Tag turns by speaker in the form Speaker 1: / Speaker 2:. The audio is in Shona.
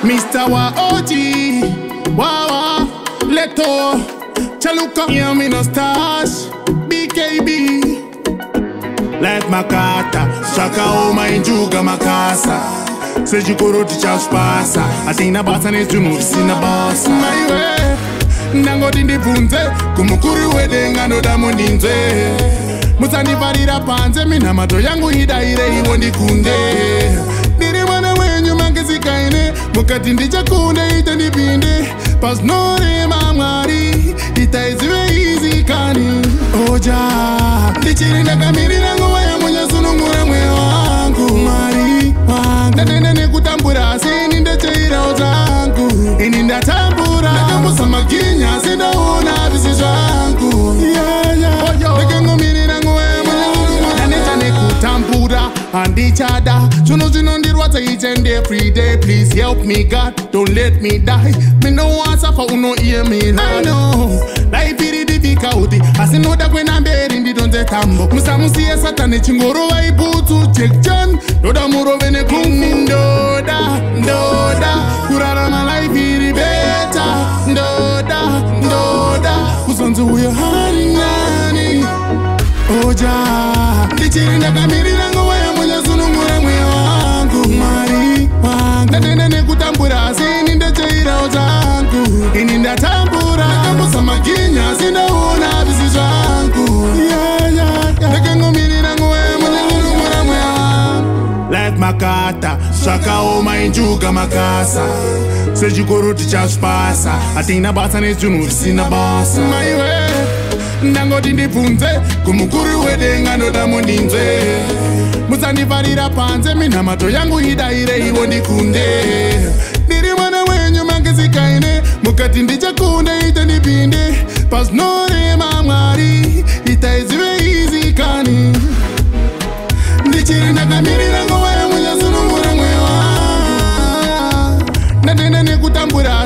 Speaker 1: Mr. Waoji, Wawa, Leto, Chaluka, Yamino Stars, BKB. Like Makata, Shaka Oma Injuga Makasa. Seji koroti cha spasa. Atina basa nesumu sina basa. Maiwe, nango dindi punze. Kumukuri wedenga no damo ninze. Musani varira panze. Mina mato yangu hidaire iwo ndikunde. Diri wana wenyu mangezi kaine. Mukati ndicha kunde ite ndipinde. Pas nore mamari. Ita iziwe easy kani. Oja, ndichiri nakamiri nango waya mwenye sunungura mwe wangu. Mari wangu. Nene kutambura sini ndecheira ozangu. Ini ndatambura nakambusa maginya sindaona visi zvangu. Nekengo miri nango waya mwenye sunungura. Nene kutambura andichada. Chuno ndirwata each and every day. Please help me God, don't let me die. Me no want suffer, uno hear me. I know, life is difficult. Asinoda kwena mberi ndidonze tambo. Musamusiye satani chingoro waibutu chekchan. Doda muro vene kumi ndoda. Kurara my life is better. Ndoda. Kusonzo uya hari nani. Oja, ndichiri ndakamiri nango waya mwenye sunungura mwe wangu. Mari wangu. Nene kutambura sini ndecheira ozangu. Ini ndatambura nakambusa maginya sindaona visi zvangu. Nekengo miri nango waya mwenye sunungura mwe wangu. Like Makata, Shaka Oma Injuga Makasa. Seji koroti cha spasa. Atina basa nesumu sina basa. Maiwe, nango dindi punze. Kumukuri wedenga no damo ninze. Musani varira panze. Mina mato yangu hidaire iwo ndikunde. Diri mwana wenyu mangezi kaine. Mukati ndicha kunde ite ndipinde. Pas nore mamari. Ita iziwe easy kani. Ndichiri nakamiri nango waya mwenye sunungura mwe wangu. Nene kutambura